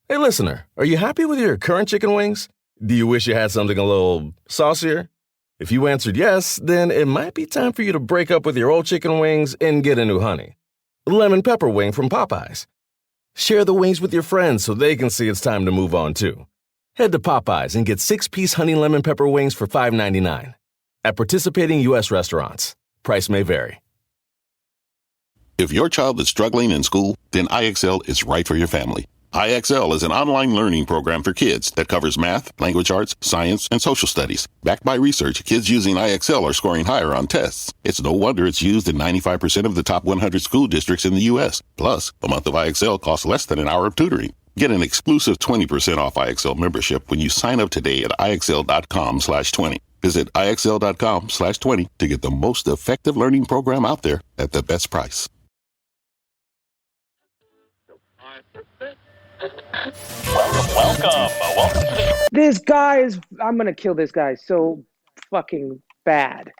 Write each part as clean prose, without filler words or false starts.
Hey, listener, are you happy with your current chicken wings? Do you wish you had something a little saucier? If you answered yes, then it might be time for you to break up with your old chicken wings and get a new honey. Lemon pepper wing from Popeyes. Share the wings with your friends so they can see it's time to move on too. Head to Popeyes and get 6-piece honey lemon pepper wings for $5.99. At participating U.S. restaurants. Price may vary. If your child is struggling in school, then IXL is right for your family. IXL is an online learning program for kids that covers math, language arts, science, and social studies. Backed by research, kids using IXL are scoring higher on tests. It's no wonder it's used in 95% of the top 100 school districts in the U.S. Plus, a month of IXL costs less than an hour of tutoring. Get an exclusive 20% off IXL membership when you sign up today at IXL.com/20. Visit IXL.com/20 to get the most effective learning program out there at the best price. Welcome. This guy is. I'm gonna kill this guy so fucking bad.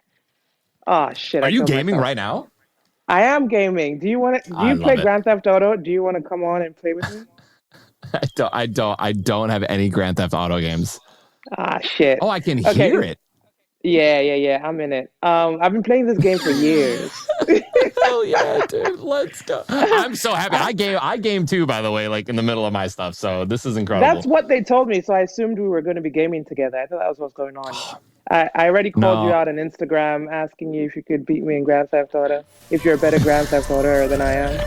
Oh shit! Are you gaming right now? I am gaming. Do you want to? Do you play Grand Theft Auto? Do you want to come on and play with me? I don't have any Grand Theft Auto games. Ah shit! Oh, I can hear it. Yeah. I'm in it. I've been playing this game for years. Hell yeah, dude! Let's go. I'm so happy. I game too, by the way, like in the middle of my stuff. So this is incredible. That's what they told me. So I assumed we were going to be gaming together. I thought that was what's going on. I already called you out on Instagram, asking you if you could beat me in Grand Theft Auto. If you're a better Grand Theft Auto than I am.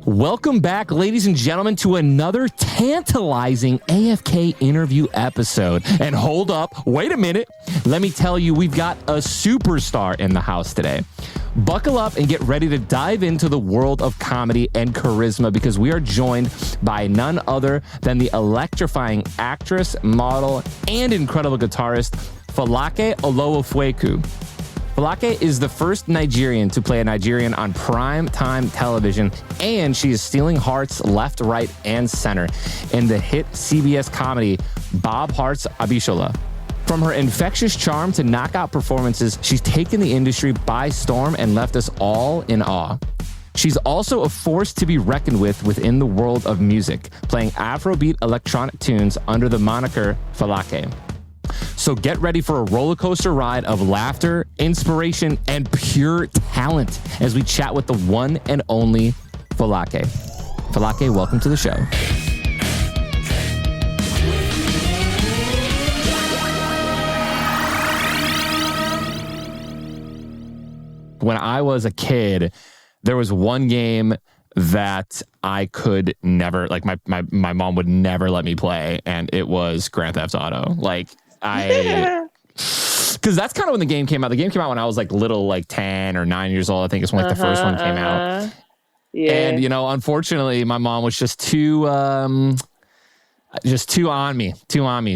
Welcome back, ladies and gentlemen, to another tantalizing AFK interview episode. And hold up, wait a minute. Let me tell you, we've got a superstar in the house today. Buckle up and get ready to dive into the world of comedy and charisma because we are joined by none other than the electrifying actress, model, and incredible guitarist, Fọlákẹ Olówófôyekù. Fọlákẹ is the first Nigerian to play a Nigerian on prime time television, and she is stealing hearts left, right, and center in the hit CBS comedy Hearts Abishola. From her infectious charm to knockout performances, she's taken the industry by storm and left us all in awe. She's also a force to be reckoned with within the world of music, playing Afrobeat electronic tunes under the moniker Fọlákẹ. So get ready for a roller coaster ride of laughter, inspiration, and pure talent as we chat with the one and only Fọlákẹ. Fọlákẹ, welcome to the show. When I was a kid, there was one game that I could never, like my mom would never let me play, and it was Grand Theft Auto. Like, because that's kind of when the game came out. The game came out when I was like little, like 10 or 9 years old. I think it's when like the first one came out. Yeah. And unfortunately, my mom was just too on me.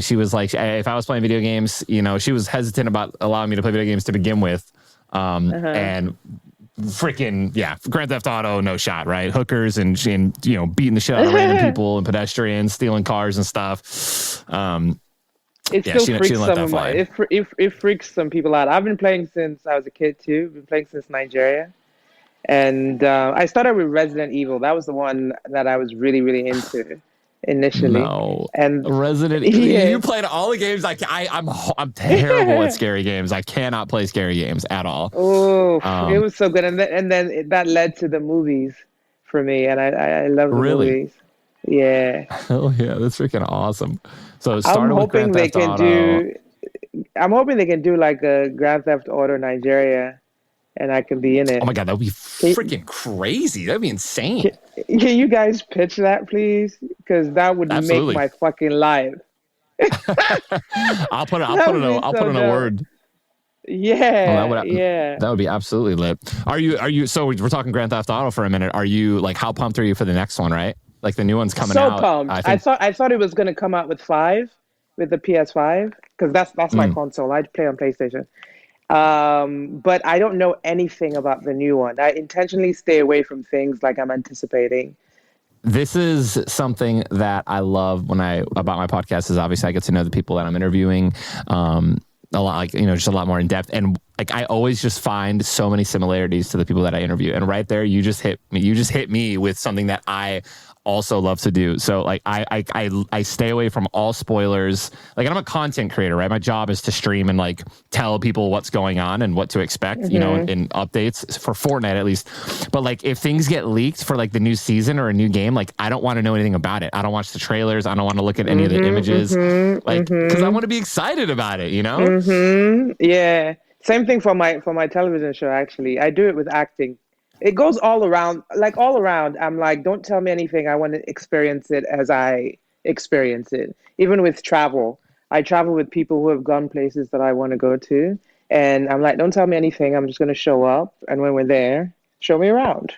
She was like, if I was playing video games, she was hesitant about allowing me to play video games to begin with. And freaking Grand Theft Auto, no shot, right? Hookers and beating the shit out of random people and pedestrians, stealing cars and stuff. It still freaks some. It freaks some people out. I've been playing since I was a kid too. Been playing since Nigeria, and I started with Resident Evil. That was the one that I was really, really into initially. No, and Resident Evil. Yeah. You played all the games. I'm terrible at scary games. I cannot play scary games at all. Oh, it was so good, and then that led to the movies for me, and I love the movies. Yeah. Oh yeah, that's freaking awesome. So I'm hoping they can do like a Grand Theft Auto Nigeria, and I can be in it. Oh my god, that would be freaking crazy. That'd be insane. Can you guys pitch that, please? Because that would make my fucking life. I'll put in a word. Yeah, that would be absolutely lit. Are you? So we're talking Grand Theft Auto for a minute. Are you like, how pumped are you for the next one? Right, like the new one's coming out. So pumped! I thought it was going to come out with the PS5, because that's my console. I play on PlayStation. But I don't know anything about the new one. I intentionally stay away from things like I'm anticipating. This is something that I love about my podcast is obviously I get to know the people that I'm interviewing a lot, like, just a lot more in depth. And like, I always just find so many similarities to the people that I interview. And right there, you just hit me with something that I also love to do. So like I stay away from all spoilers. Like, I'm a content creator, right? My job is to stream and like tell people what's going on and what to expect, in updates for Fortnite at least. But like, if things get leaked for like the new season or a new game, like I don't want to know anything about it. I don't watch the trailers. I don't want to look at any of the images, because I want to be excited about it, Yeah. Same thing for my television show, actually. I do it with acting. It goes all around. I'm like, don't tell me anything. I want to experience it as I experience it. Even with travel, I travel with people who have gone places that I want to go to. And I'm like, don't tell me anything. I'm just going to show up. And when we're there, show me around.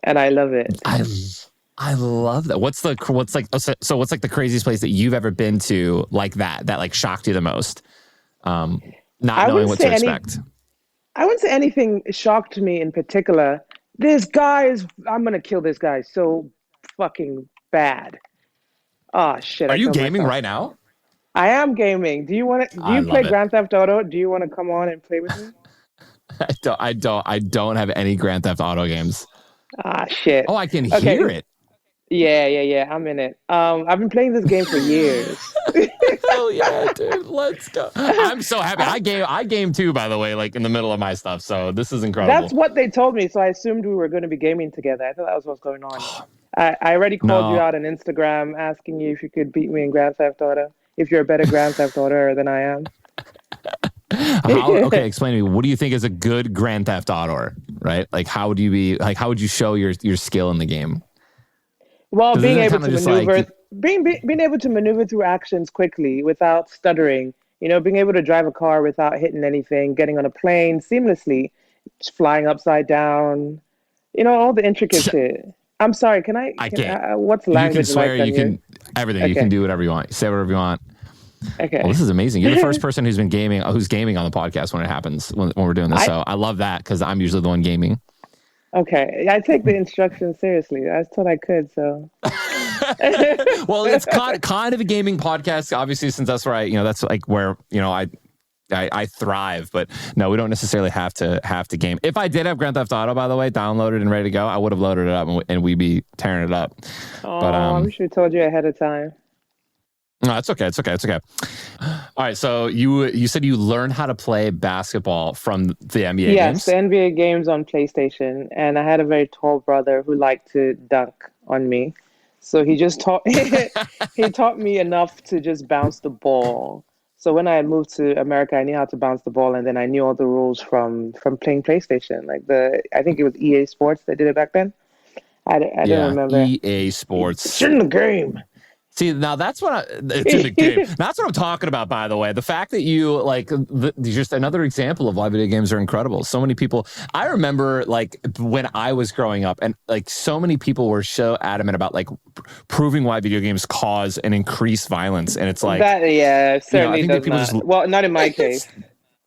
And I love it. I love that. What's like the craziest place that you've ever been to like that like shocked you the most? Not knowing what to expect. I wouldn't say anything shocked me in particular. I'm going to kill this guy so fucking bad. Oh, shit. Are you gaming right now? I am gaming. Do you play Grand Theft Auto? Do you want to come on and play with me? I don't have any Grand Theft Auto games. Ah, shit. Oh, I can hear it. Yeah. I'm in it. I've been playing this game for years. Hell yeah, dude. Let's go. I'm so happy. I game too, by the way, like in the middle of my stuff. So this is incredible. That's what they told me. So I assumed we were going to be gaming together. I thought that was what's going on. I already called you out on Instagram asking you if you could beat me in Grand Theft Auto, if you're a better Grand Theft Auto than I am. Okay, explain to me. What do you think is a good Grand Theft Auto, right? Like, how would you show your skill in the game? Well, being able to maneuver, being able to maneuver through actions quickly without stuttering, being able to drive a car without hitting anything, getting on a plane seamlessly, flying upside down, all the intricate shit. I'm sorry, can I can't. What's language? You can swear, like you can everything. Okay. You can do whatever you want. Say whatever you want. Okay. Well, this is amazing. You're the first person who's gaming on the podcast when it happens, when we're doing this. So I love that because I'm usually the one gaming. Okay, I take the instructions seriously. I thought I could, so. Well, it's kind of a gaming podcast, obviously, since that's where that's like where I thrive. But no, we don't necessarily have to game. If I did have Grand Theft Auto, by the way, downloaded and ready to go, I would have loaded it up and we'd be tearing it up. Oh, but I wish we told you ahead of time. No, it's okay. All right, so you said you learned how to play basketball from the NBA games? Yes, the NBA games on PlayStation. And I had a very tall brother who liked to dunk on me. So he just taught me enough to just bounce the ball. So when I moved to America, I knew how to bounce the ball, and then I knew all the rules from playing PlayStation. Like I think it was EA Sports that did it back then. I don't remember. EA Sports. It's in the game. See, now that's it's in the game. That's what I'm talking about, by the way. The fact that you just another example of why video games are incredible. So many people, I remember like when I was growing up and like so many people were so adamant about like proving why video games cause and increase violence. And it's like, certainly does not. Well, not in my case.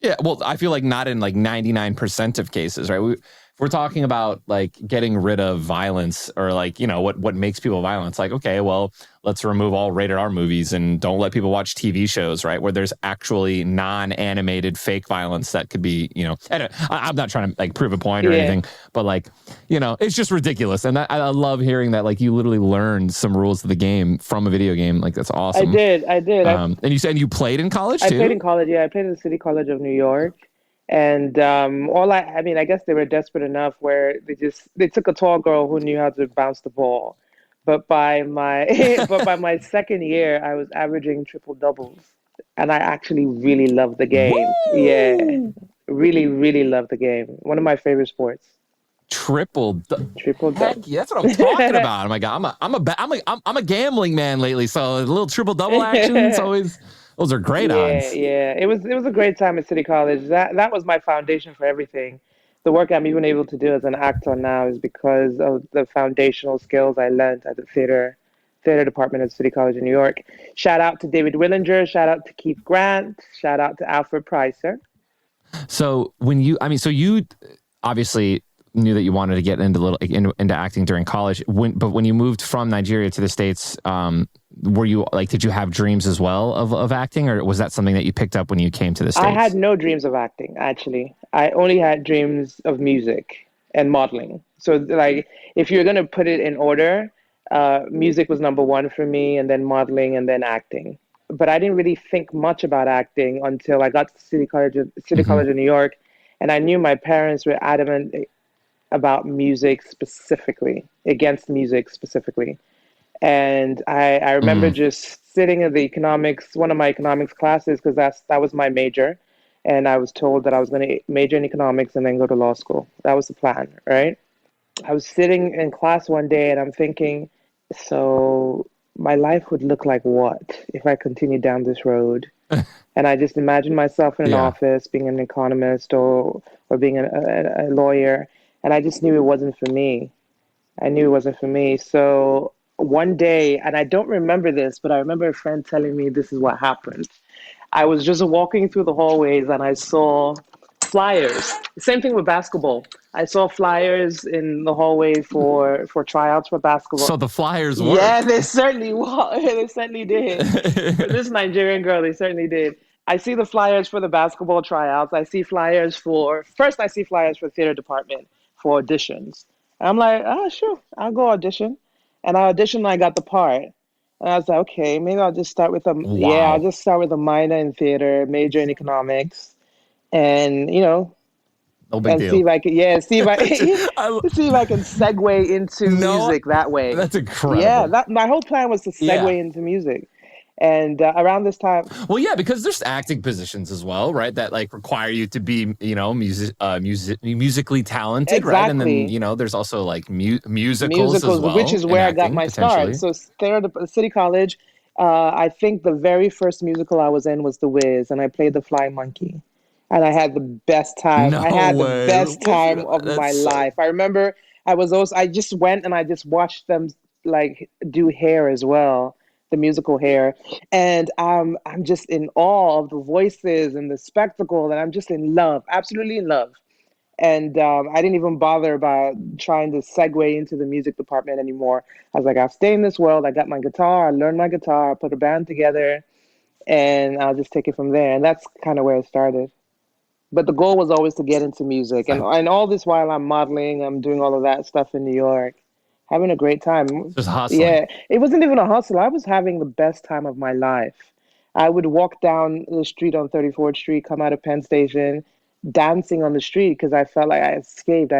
Yeah. Well, I feel like not in like 99% of cases, right? We're talking about like getting rid of violence or like, what makes people violent. It's like, okay, well, let's remove all rated R movies and don't let people watch TV shows, right? Where there's actually non-animated fake violence that could be, I'm not trying to like prove a point or anything, but like, it's just ridiculous. And I love hearing that like you literally learned some rules of the game from a video game. Like that's awesome. I did. And you said you played in college too? I played in college. Yeah. I played at the City College of New York. And I guess they were desperate enough where they took a tall girl who knew how to bounce the ball. But by my second year, I was averaging triple doubles, and I actually really loved the game. Woo! Yeah, really, really loved the game. One of my favorite sports. Triple double. Heck, yeah, that's what I'm talking about. Oh my god, I'm a gambling man lately, so a little triple double action. It's always. Those are great odds. Yeah. It was a great time at City College. That was my foundation for everything. The work I'm even able to do as an actor now is because of the foundational skills I learned at the theater department at City College in New York. Shout out to David Willinger. Shout out to Keith Grant. Shout out to Alfred Pricer. So you obviously knew that you wanted to get into acting during college. But when you moved from Nigeria to the States, were you like, did you have dreams as well of acting, or was that something that you picked up when you came to the States? I had no dreams of acting, actually. I only had dreams of music and modeling. So like, if you're going to put it in order, music was number one for me, and then modeling, and then acting. But I didn't really think much about acting until I got to City College of New York, and I knew my parents were adamant about music specifically, against music specifically. And I remember just sitting in one of my economics classes, because that was my major. And I was told that I was going to major in economics and then go to law school. That was the plan, right? I was sitting in class one day and I'm thinking, so my life would look like what if I continued down this road? And I just imagined myself in an office being an economist or being a lawyer. And I just knew it wasn't for me. I knew it wasn't for me. So one day, and I don't remember this, but I remember a friend telling me this is what happened. I was just walking through the hallways and I saw flyers. Same thing with basketball. I saw flyers in the hallway for tryouts for basketball. So the flyers worked. Yeah, they certainly they certainly did. For this Nigerian girl, they certainly did. I see the flyers for the basketball tryouts. I see flyers for theater department for auditions. And I'm like, oh, sure, I'll go audition. And I auditioned and I got the part. And I was like, okay, maybe I'll just start with I'll just start with a minor in theater, major in economics, and no big deal. See if I can, see if I can segue into music that way. That's incredible. Yeah, my whole plan was to segue into music. And around this time, well, yeah, because there's acting positions as well, right? That like require you to be, musically talented, exactly. Right? And then there's also like musicals as well, which is where I got my start. So City College, I think the very first musical I was in was The Wiz, and I played the Flying Monkey, and I had the best time. No way. The best time of my life. I remember I just went and I just watched them like do hair as well. The musical hair, and I'm just in awe of the voices and the spectacle, and I'm just in love, absolutely in love. And I didn't even bother about trying to segue into the music department anymore. I was like, I'll stay in this world. I got my guitar, I learned my guitar, I put a band together, and I'll just take it from there. And that's kind of where it started. But the goal was always to get into music, and all this while I'm modeling, I'm doing all of that stuff in New York. Having a great time. Just hustling. Yeah, it wasn't even a hustle. I was having the best time of my life. I would walk down the street on 34th Street, come out of Penn Station, dancing on the street because I felt like I had escaped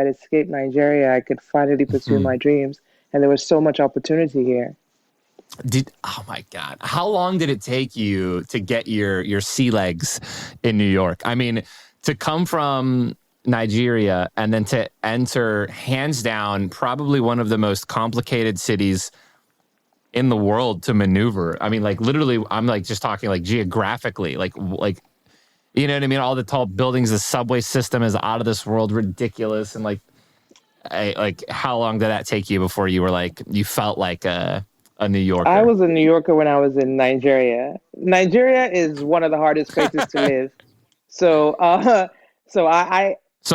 Nigeria. I could finally pursue my dreams. And there was so much opportunity here. Oh my God. How long did it take you to get your sea legs in New York? I mean, to come from Nigeria and then to enter, hands down, probably one of the most complicated cities in the world to maneuver. I mean, like literally, I'm like just talking like geographically, like you know what I mean? All the tall buildings, the subway system is out of this world, ridiculous. And like how long did that take you before you were like, you felt like a New Yorker? I was a New Yorker when I was in Nigeria. Nigeria is one of the hardest places to live. So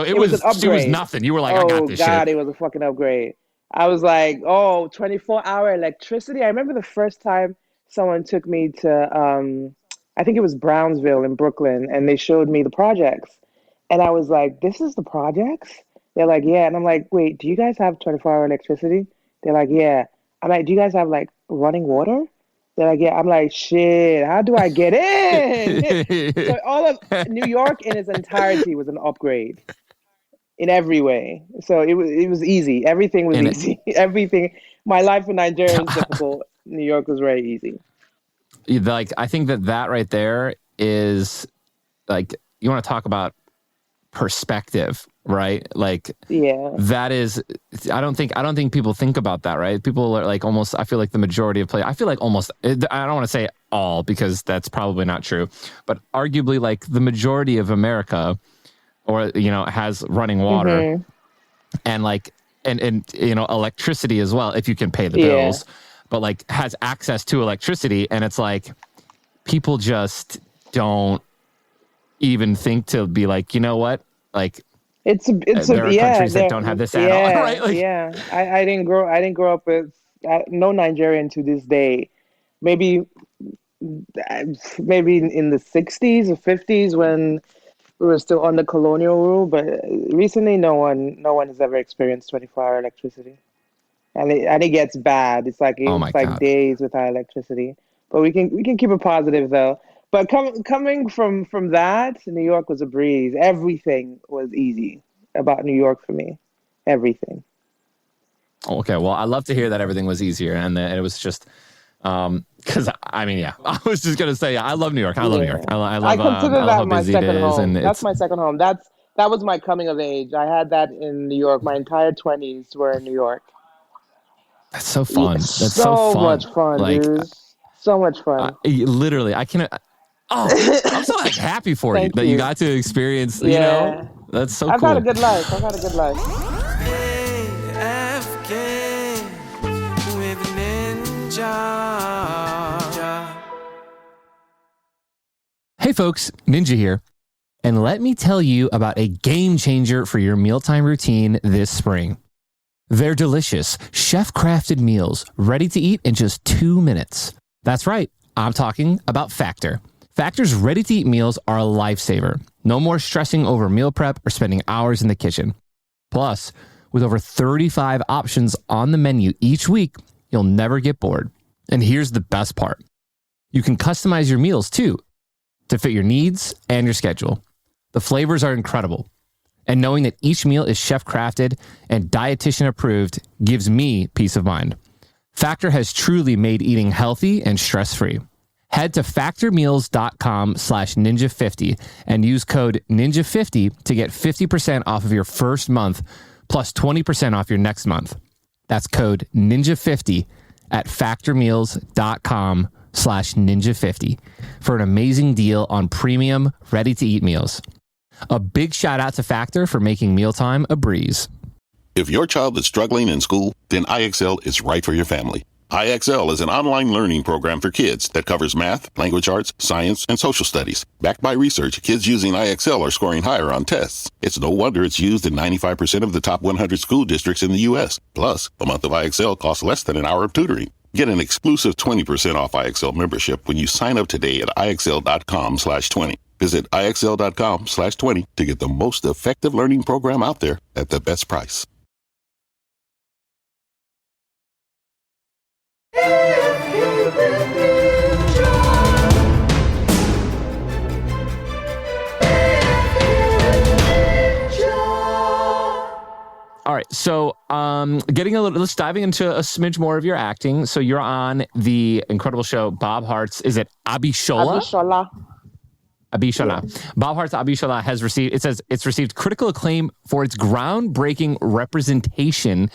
it was an upgrade. It was nothing. You were like, I got this shit. Oh, God, it was a fucking upgrade. I was like, 24-hour electricity. I remember the first time someone took me to, I think it was Brownsville in Brooklyn, and they showed me the projects. And I was like, this is the projects? They're like, yeah. And I'm like, wait, do you guys have 24-hour electricity? They're like, yeah. I'm like, do you guys have like running water? They're like, yeah. I'm like, shit, how do I get in? So all of New York in its entirety was an upgrade in every way. So it was easy. Everything was easy. Everything. My life in Nigeria was difficult. New York was very easy. Like, I think that right there is like, you want to talk about perspective, right? Like, yeah, that is, I don't think people think about that, right? People are like almost, I feel like the majority of I feel like almost, I don't want to say all because that's probably not true, but arguably like the majority of America or, has running water and like, and electricity as well, if you can pay the bills, but like has access to electricity. And it's like, people just don't even think to be like, you know what? Like, There are countries that don't have this at all, right? Like, I didn't grow up with no Nigerian to this day. Maybe in the 60s or 50s when we were still under colonial rule, but recently no one has ever experienced 24-hour electricity. And it gets bad. It's like God. days without electricity. But we can keep it positive though. But coming from that, New York was a breeze. Everything was easy about New York for me. Everything. Okay, well, I love to hear that everything was easier, and it was just because I was just gonna say I love New York. I love New York. I consider that my second home. And that's my second home. That was my coming of age. I had that in New York. My entire 20s were in New York. That's so fun. That's so much fun, dude. So much fun. Literally, I can't. Oh, I'm so happy for you that you got to experience. You know, that's so cool. I've had a good life. AFK with Ninja. Hey, folks, Ninja here. And let me tell you about a game changer for your mealtime routine this spring. They're delicious, chef-crafted meals ready to eat in just 2 minutes. That's right. I'm talking about Factor. Factor's ready-to-eat meals are a lifesaver. No more stressing over meal prep or spending hours in the kitchen. Plus, with over 35 options on the menu each week, you'll never get bored. And here's the best part. You can customize your meals too, to fit your needs and your schedule. The flavors are incredible. And knowing that each meal is chef-crafted and dietitian approved gives me peace of mind. Factor has truly made eating healthy and stress-free. Head to factormeals.com/ninja50 and use code ninja50 to get 50% off of your first month plus 20% off your next month. That's code ninja50 at factormeals.com/ninja50 for an amazing deal on premium ready-to-eat meals. A big shout out to Factor for making mealtime a breeze. If your child is struggling in school, then IXL is right for your family. IXL is an online learning program for kids that covers math, language arts, science, and social studies. Backed by research, kids using IXL are scoring higher on tests. It's no wonder it's used in 95% of the top 100 school districts in the U.S. Plus, a month of IXL costs less than an hour of tutoring. Get an exclusive 20% off IXL membership when you sign up today at IXL.com/20. Visit IXL.com/20 to get the most effective learning program out there at the best price. All right, so let's diving into a smidge more of your acting. So you're on the incredible show Bob Hearts. Is it Abishola? Abishola. Yeah. Bob Hearts Abishola has received critical acclaim for its groundbreaking representation,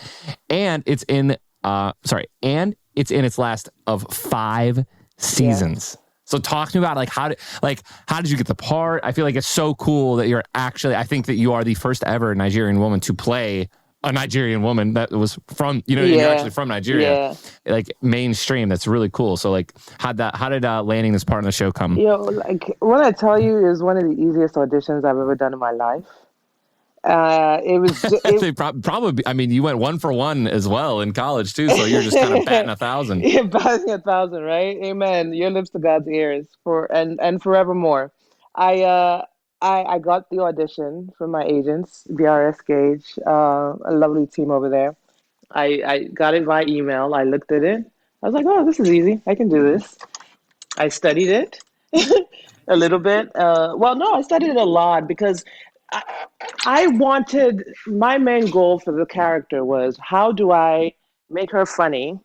and it's in its last of 5 seasons. Yeah. So talk to me about how did you get the part? I feel like it's so cool that I think that you are the first ever Nigerian woman to play a Nigerian woman that was from, you're actually from Nigeria, like mainstream. That's really cool. So how did landing this part in the show come? What I tell you is one of the easiest auditions I've ever done in my life. It was probably. I mean, you went 1 for 1 as well in college too, so you're just kind of batting 1,000. Yeah, batting 1,000, right? Amen. Your lips to God's ears and forevermore. I got the audition from my agents, BRS Gage, a lovely team over there. I got it via email. I looked at it. I was like, oh, this is easy. I can do this. I studied it a little bit. I studied it a lot because I wanted, my main goal for the character was, how do I make her funny,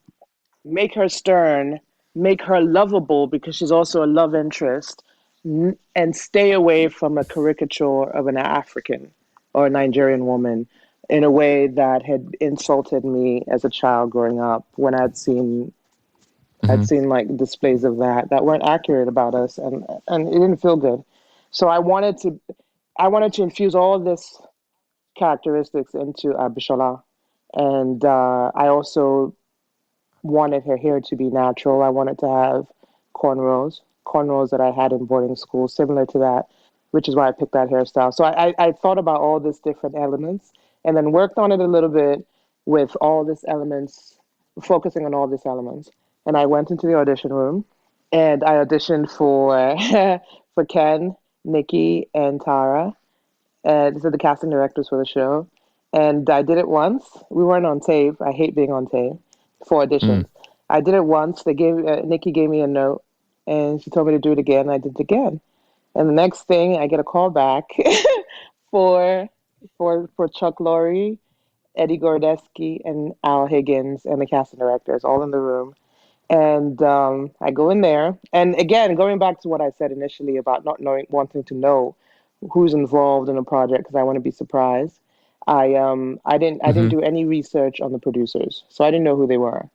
make her stern, make her lovable because she's also a love interest, and stay away from a caricature of an African or a Nigerian woman in a way that had insulted me as a child growing up when I'd seen displays of that weren't accurate about us, and it didn't feel good. So I wanted to infuse all of this characteristics into Abishola, and I also wanted her hair to be natural. I wanted to have cornrows that I had in boarding school, similar to that which is why I picked that hairstyle. So I thought about all these different elements and then worked on it a little bit with all these elements, focusing on all these elements. And I went into the audition room and I auditioned for for Ken, Nikki, and Tara. And these are the casting directors for the show. And I did it once. We weren't on tape. I hate being on tape for auditions. I did it once. They gave Nikki gave me a note, and she told me to do it again. I did it again. And the next thing, I get a call back for Chuck Lorre, Eddie Gordeski, and Al Higgins, and the casting directors all in the room. And I go in there, and again, going back to what I said initially about not knowing, wanting to know who's involved in a project because I want to be surprised. I didn't do any research on the producers, so I didn't know who they were.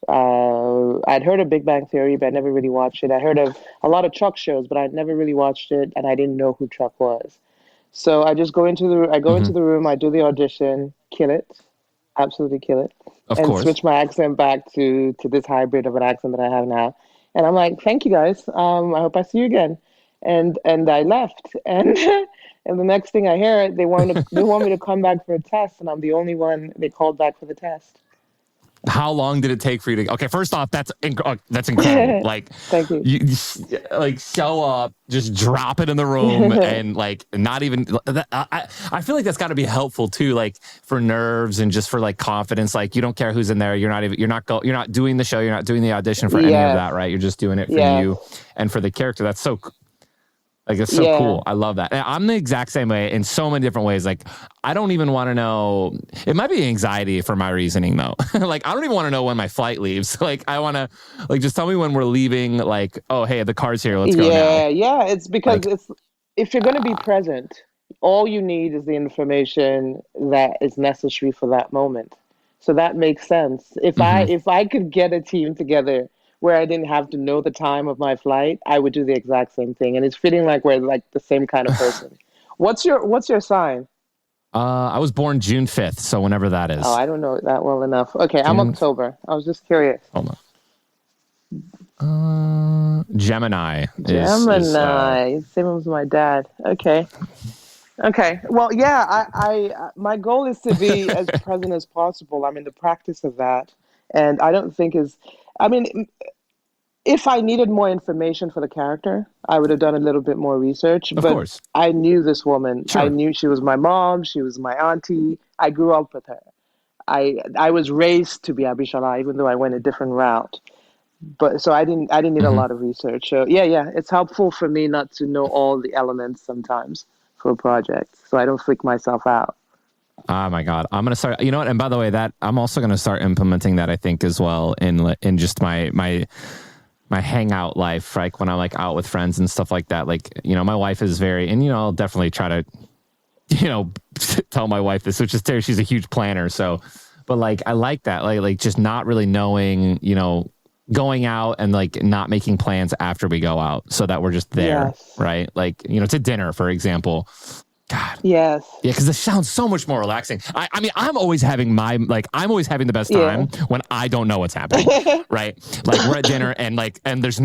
I'd heard of Big Bang Theory, but I never really watched it. I heard of a lot of Chuck shows, but I'd never really watched it, and I didn't know who Chuck was. So I just go into the room, I do the audition, kill it, absolutely kill it, Of course. switch my accent back to this hybrid of an accent that I have now. And I'm like, thank you guys. I hope I see you again. And I left, and and the next thing I hear, they want me to come back for a test, and I'm the only one they called back for the test. How long did it take for you to? Okay, first off, that's incredible. Like, Thank you. You like show up, just drop it in the room, and like not even. I feel like that's got to be helpful too, like for nerves and just for like confidence. Like you don't care who's in there. You're not doing the show. You're not doing the audition for any of that, right? You're just doing it for you and for the character. That's so. Like, it's so cool. I love that. And I'm the exact same way in so many different ways. Like, I don't even want to know. It might be anxiety for my reasoning, though. Like, I don't even want to know when my flight leaves. Like, I want to, like, just tell me when we're leaving. Like, oh, hey, the car's here. Let's go now. Yeah. It's because if you're going to be present, all you need is the information that is necessary for that moment. So that makes sense. If I could get a team together where I didn't have to know the time of my flight, I would do the exact same thing. And it's feeling like we're like the same kind of person. What's your sign? I was born June 5th, so whenever that is. Oh, I don't know that well enough. Okay, I'm October. I was just curious. Hold on. Gemini. Gemini. Same as my dad. Okay. Well, yeah, I my goal is to be as present as possible. I'm in the practice of that. And I don't think if I needed more information for the character, I would have done a little bit more research. Of course. I knew this woman. Sure. I knew she was my mom. She was my auntie. I grew up with her. I was raised to be Abishola, even though I went a different route. But so I didn't need a lot of research. So yeah, it's helpful for me not to know all the elements sometimes for a project, so I don't freak myself out. Oh my God. I'm going to start, you know what? And by the way, that I'm also going to start implementing that, I think, as well in just my hangout life, like when I'm like out with friends and stuff like that. Like, you know, my wife is very, and, you know, I'll definitely try to, you know, tell my wife this, which is Terry. She's a huge planner. So, but like, I like that, like just not really knowing, you know, going out and like not making plans after we go out so that we're just there. Yes. Right. Like, you know, to dinner, for example. God. Yes. Yeah, because this sounds so much more relaxing. I mean, I'm always having the best time when I don't know what's happening. Right? Like we're at dinner and there's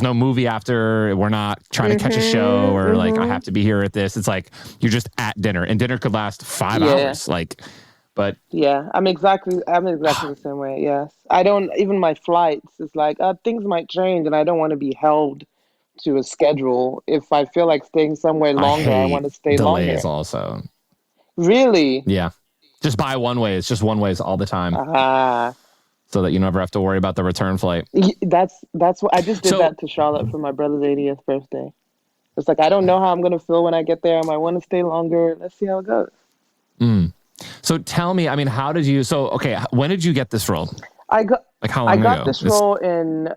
no movie after. We're not trying to catch a show or like I have to be here at this. It's like you're just at dinner and dinner could last 5 hours. Like, but yeah, I'm exactly the same way. Yes, I don't even my flights. It's like things might change and I don't want to be held to a schedule. If I feel like staying somewhere longer, I want to stay longer. Delays also. Really? Yeah. Just buy one way. It's just one ways all the time. So that you never have to worry about the return flight. That's what I just did that to Charlotte for my brother's 80th birthday. It's like I don't know how I'm going to feel when I get there. I might want to stay longer. Let's see how it goes. So tell me, I mean, when did you get this role? I got this role in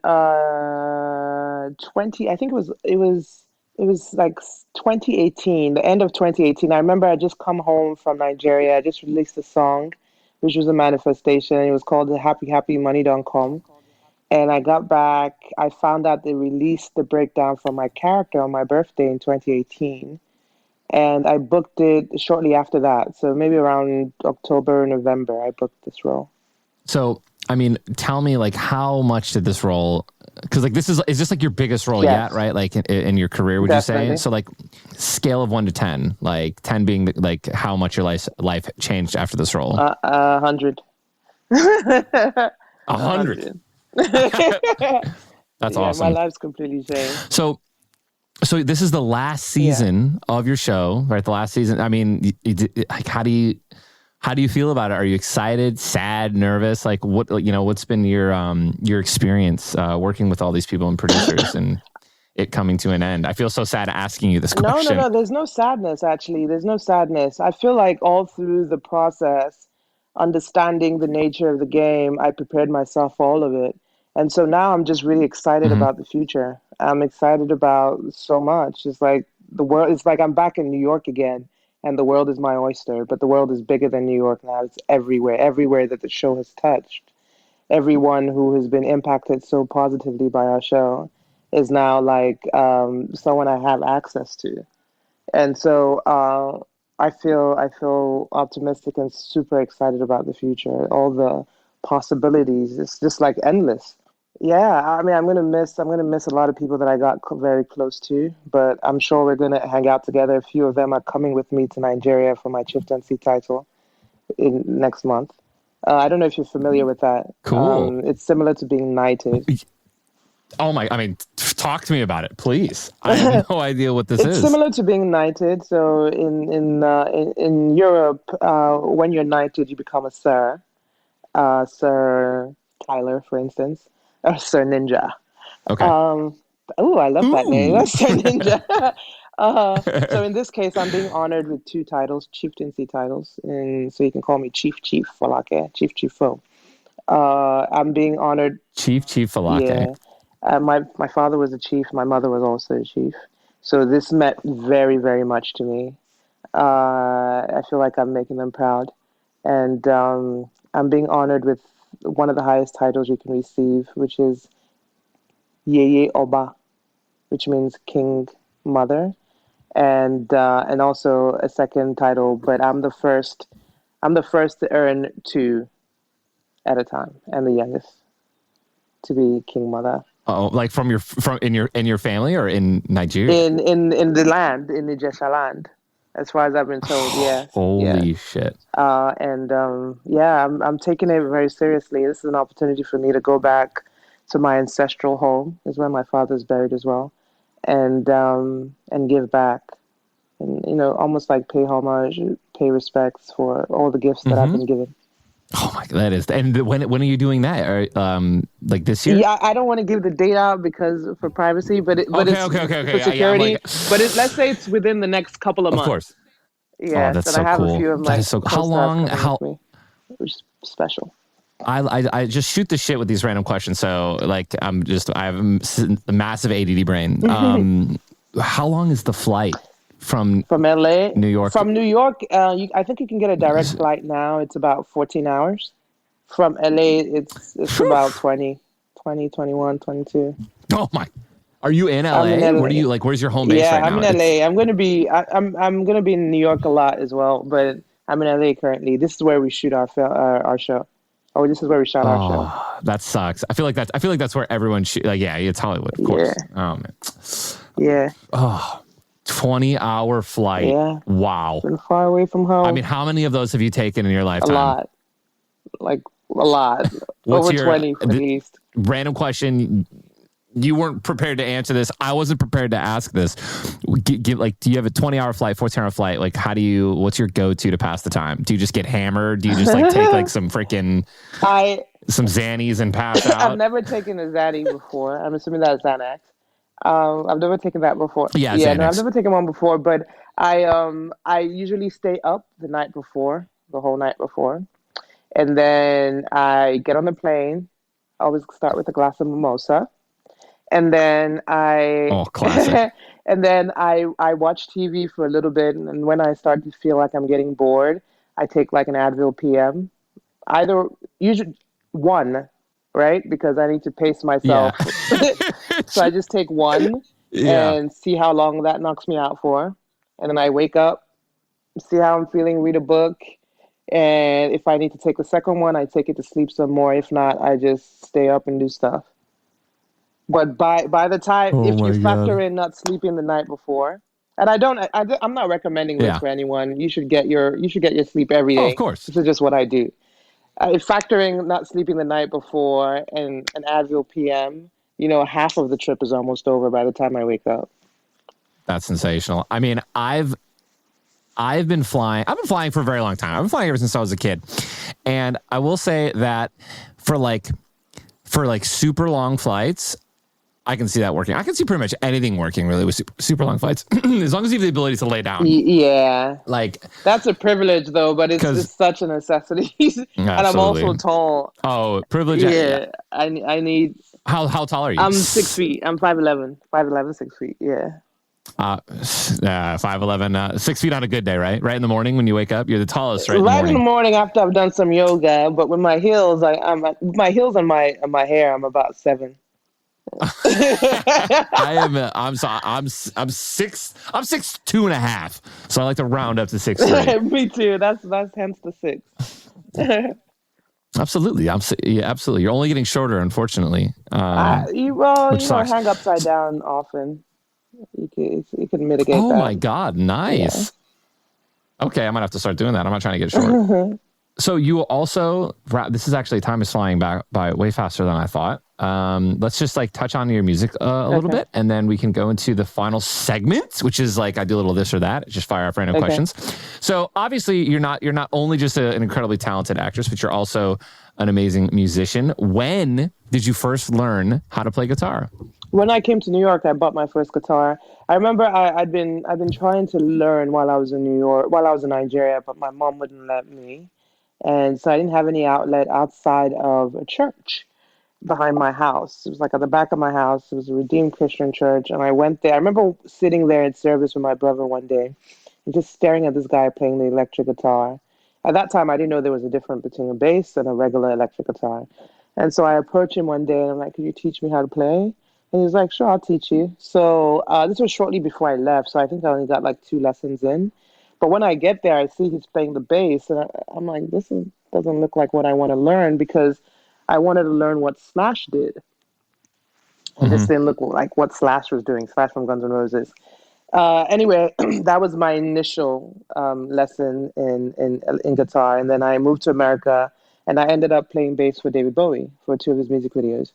20. I think it was like 2018, the end of 2018. I remember I just come home from Nigeria. I just released a song, which was a manifestation. It was called the Happy Happy Money Don't Come. And I got back. I found out they released the breakdown for my character on my birthday in 2018. And I booked it shortly after that. So maybe around October, November, I booked this role. So I mean, tell me, like, how much did this role? Because like is this like your biggest role yet, right? Like in your career, would Definitely. you say? So like, scale of 1 to 10, like 10 being like how much your life changed after this role. 100. 100. That's awesome. My life's completely changed. So this is the last season of your show, right? The last season. I mean, like, how do you feel about it? Are you excited, sad, nervous? Like, what's been your experience working with all these people and producers and it coming to an end? I feel so sad asking you this question. No. There's no sadness, actually. There's no sadness. I feel like all through the process, understanding the nature of the game, I prepared myself for all of it. And so now I'm just really excited about the future. I'm excited about so much. It's like the world, it's like I'm back in New York again, and the world is my oyster, but the world is bigger than New York now. It's everywhere that the show has touched. Everyone who has been impacted so positively by our show is now like someone I have access to. And so I feel optimistic and super excited about the future. All the possibilities, it's just like endless. Yeah, I mean, I'm gonna miss a lot of people that I got very close to, but I'm sure we're gonna hang out together. A few of them are coming with me to Nigeria for my chieftaincy title in next month. I don't know if you're familiar with that. Cool. It's similar to being knighted. Oh my! I mean, talk to me about it, please. I have no idea what this is. It's similar to being knighted. So in Europe, when you're knighted, you become a sir, Sir Tyler, for instance. Sir Ninja. Okay. I love that name. That's Sir Ninja. So in this case, I'm being honored with 2 titles, chieftaincy titles, and so you can call me Chief Fọlákẹ, Chief Fo. I'm being honored. Chief Fọlákẹ. Yeah. My father was a chief. My mother was also a chief. So this meant very, very much to me. I feel like I'm making them proud, and I'm being honored with one of the highest titles you can receive, which is Yeye Oba, which means King Mother, and also a second title. But I'm the first to earn 2 at a time, and the youngest to be King Mother. Oh, like in your family or in Nigeria? In the land, in the Ijesha land. As far as I've been told, yeah. Holy shit. I'm taking it very seriously. This is an opportunity for me to go back to my ancestral home, is where my father's buried as well, and give back, and almost like pay homage, pay respects for all the gifts that I've been given. Oh my God, that is. And when are you doing that? Or, like this year? Yeah, I don't want to give the date out for privacy, but it's for security. But let's say it's within the next couple of months. Of course. Yeah, that's and so I have cool. a few of my. That is so. How long? Which is special. I just shoot the shit with these random questions. So like I have a massive ADD brain. How long is the flight from LA, New York? From New York, I think you can get a direct flight now. It's about 14 hours. From LA, it's about 20, 21, 22. Oh my! Are you in LA? Where do you where's your home base right now? I'm in LA. I'm gonna be in New York a lot as well, but I'm in LA currently. This is where we shoot our show. Oh, this is where we shot our show. That sucks. I feel like that's where everyone shoot. Like, yeah, it's Hollywood, of course. Oh man. Yeah. Oh. 20-hour flight. Yeah. Wow. Been far away from home. I mean, how many of those have you taken in your lifetime? A lot. Like a lot. Over 20 at least. Random question. You weren't prepared to answer this. I wasn't prepared to ask this. Do you have a 20-hour flight, 14-hour flight? Like, what's your go-to to pass the time? Do you just get hammered? Do you just take some freaking some Xannies and pass out? I've never taken a Xanny before. I'm assuming that's Xanax. I've never taken that before. Yeah, no, I've never taken one before, but I usually stay up the whole night before. And then I get on the plane. I always start with a glass of mimosa. And then classic. And then I watch TV for a little bit, and when I start to feel like I'm getting bored, I take like an Advil PM. Usually one, right? Because I need to pace myself. Yeah. So I just take one and see how long that knocks me out for. And then I wake up, see how I'm feeling, read a book, And if I need to take the second one, I take it to sleep some more. If not, I just stay up and do stuff. But by the time, if you factor in not sleeping the night before, and I'm not recommending this for anyone. You should get your sleep every day. Oh, of course. This is just what I do. Factoring not sleeping the night before and an Advil PM, half of the trip is almost over by the time I wake up. That's sensational. I mean, I've been flying. I've been flying for a very long time. I've been flying ever since I was a kid. And I will say that for super long flights, I can see that working. I can see pretty much anything working really with super long flights, as long as you have the ability to lay down. Yeah. That's a privilege though, but it's such a necessity. And I'm also tall. Oh, privilege. Yeah. I need. How tall are you? I'm 6 feet. I'm 5'11". 5'11", 6 feet. Yeah. 5'11", 6 feet on a good day, right? Right in the morning when you wake up, you're the tallest, right? Right in the morning after I've done some yoga, but with my heels, my heels and my hair, I'm about 7. I'm 6'2.5", so I like to round up to 6'3". Me too. That's hence the 6. Absolutely, absolutely. You're only getting shorter, unfortunately. You hang upside down often. You can mitigate that. Oh my God, nice. Yeah. Okay, I might have to start doing that. I'm not trying to get short. So you also, this is actually, time is flying by way faster than I thought. Let's just touch on your music a little bit, and then we can go into the final segment, which is I do a little this or that, just fire off random questions. So obviously you're not only just an incredibly talented actress, but you're also an amazing musician. When did you first learn how to play guitar? When I came to New York, I bought my first guitar. I remember I'd been trying to learn while I was in Nigeria, but my mom wouldn't let me. And so I didn't have any outlet outside of a church behind my house. It was at the back of my house. It was a Redeemed Christian church. And I went there. I remember sitting there in service with my brother one day and just staring at this guy playing the electric guitar. At that time, I didn't know there was a difference between a bass and a regular electric guitar. And so I approached him one day and I'm like, "Could you teach me how to play?" And he was like, "Sure, I'll teach you." So this was shortly before I left. So I think I only got 2 lessons in. But when I get there, I see he's playing the bass, and I'm like, doesn't look like what I want to learn, because I wanted to learn what Slash did. And this didn't look like what Slash was doing, Slash from Guns N' Roses. Anyway, that was my initial lesson in guitar. And then I moved to America, and I ended up playing bass for David Bowie for 2 of his music videos.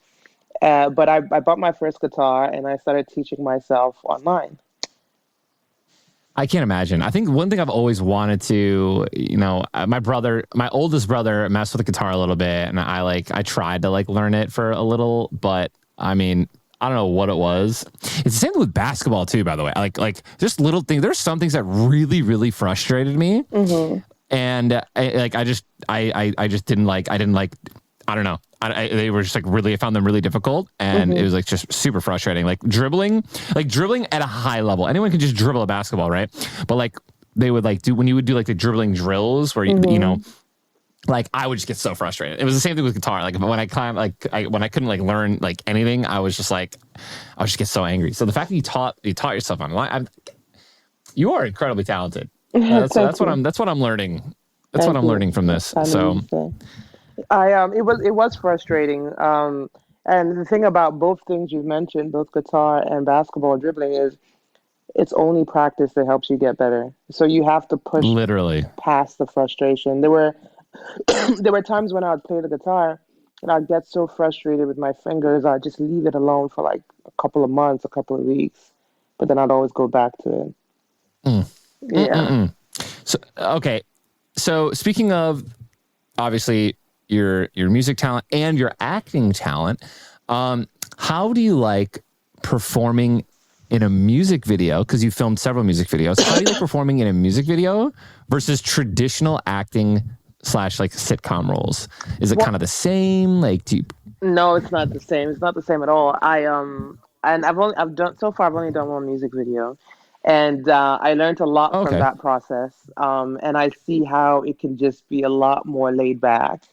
But I bought my first guitar, and I started teaching myself online. I can't imagine. I think one thing I've always wanted to, my oldest brother messed with the guitar a little bit, and I tried to learn it for a little, but I mean, I don't know what it was. It's the same thing with basketball too, by the way. Like just little things. There's some things that really, really frustrated me, and I just didn't I don't know. They were just I found them really difficult, and it was just super frustrating. Dribbling at a high level. Anyone can just dribble a basketball, right? But they would do when you would do the dribbling drills where you I would just get so frustrated. It was the same thing with guitar. When I climbed, when I couldn't learn anything, I was just I would just get so angry. So the fact that you taught yourself online, you are incredibly talented. That's what I'm learning. That's what I'm learning from this. So. It was frustrating. And the thing about both things you've mentioned, both guitar and basketball dribbling, is it's only practice that helps you get better. So you have to push literally past the frustration. There were times when I would play the guitar and I'd get so frustrated with my fingers, I'd just leave it alone for a couple of months, a couple of weeks, but then I'd always go back to it. Yeah. So okay. So speaking of, obviously, your music talent and your acting talent, how do you like performing in a music video? Because you filmed several music videos. How do you like performing in a music video versus traditional acting / sitcom roles? Is it kind of the same? No, it's not the same. It's not the same at all. And I've only done one music video, and I learned a lot from that process. And I see how it can just be a lot more laid back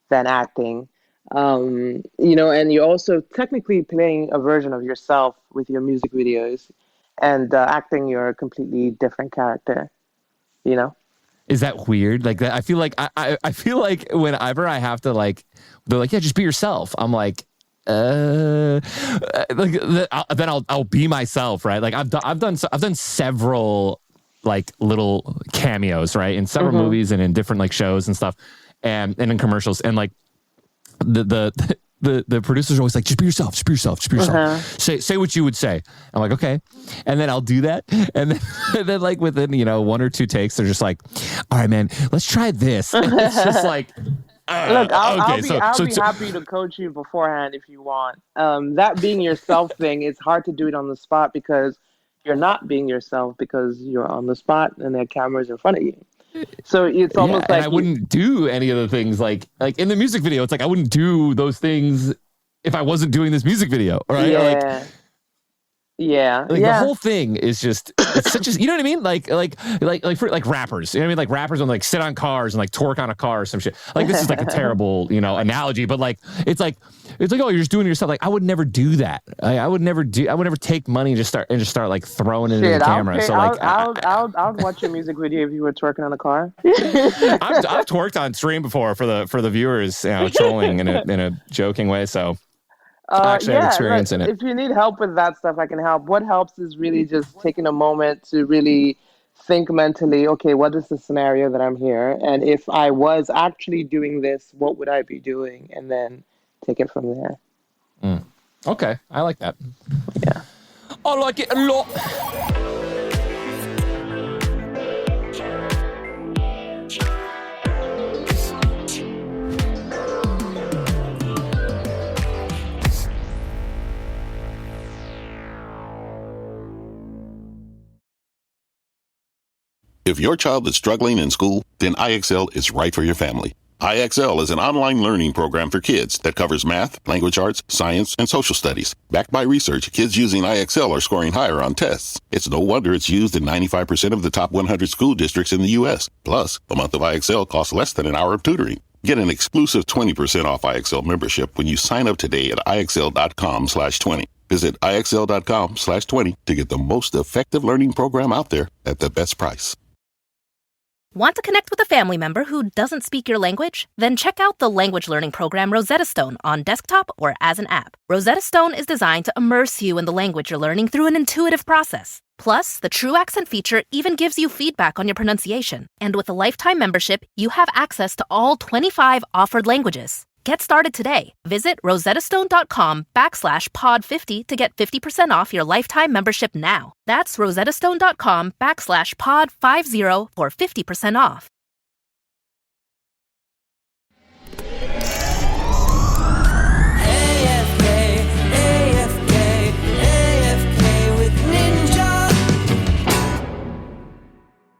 than acting, and you're also technically playing a version of yourself with your music videos, and acting you're a completely different character, Is that weird? Like that? I feel like I feel like whenever I have to like, they're like, yeah, just be yourself. I'm like, then I'll be myself, right? Like I've done several like little cameos, right, in several movies and in different like shows and stuff, and in commercials, and like the producers are always like, just be yourself, just be yourself, just be yourself. Say what you would say. I'm like, okay. And then I'll do that. And then like within, one or two takes, they're just like, all right, man, let's try this. And it's just like, look, I'll be happy to coach you beforehand if you want. That being yourself thing, it's hard to do it on the spot because you're not being yourself because you're on the spot and there are cameras in front of you. So it's almost like I wouldn't do any of the things like in the music video. It's like I wouldn't do those things if I wasn't doing this music video, right? The whole thing is just it's such a, you know what I mean? Like for like rappers, you know what I mean? Like rappers on like sit on cars and like torque on a car or some shit. Like this is like a terrible analogy, but like it's like oh, you're just doing it yourself. Like I would never do that. I would never take money and just start like throwing it in the camera. I'll watch your music video if you were twerking on a car. I've twerked on stream before for the viewers, trolling in a joking way. So. I actually have experience in it. If you need help with that stuff, I can help. What helps is really just taking a moment to really think mentally, okay, what is the scenario that I'm here? And if I was actually doing this, what would I be doing? And then take it from there. Okay, I like that. Yeah. I like it a lot. If your child is struggling in school, then IXL is right for your family. IXL is an online learning program for kids that covers math, language arts, science, and social studies. Backed by research, kids using IXL are scoring higher on tests. It's no wonder it's used in 95% of the top 100 school districts in the U.S. Plus, a month of IXL costs less than an hour of tutoring. Get an exclusive 20% off IXL membership when you sign up today at IXL.com/20. Visit IXL.com/20 to get the most effective learning program out there at the best price. Want to connect with a family member who doesn't speak your language? Then check out the language learning program Rosetta Stone on desktop or as an app. Rosetta Stone is designed to immerse you in the language you're learning through an intuitive process. Plus, the True Accent feature even gives you feedback on your pronunciation. And with a lifetime membership, you have access to all 25 offered languages. Get started today. Visit rosettastone.com/pod50 to get 50% off your lifetime membership now. That's rosettastone.com/pod50 for 50% off. AFK, AFK, AFK with Ninja.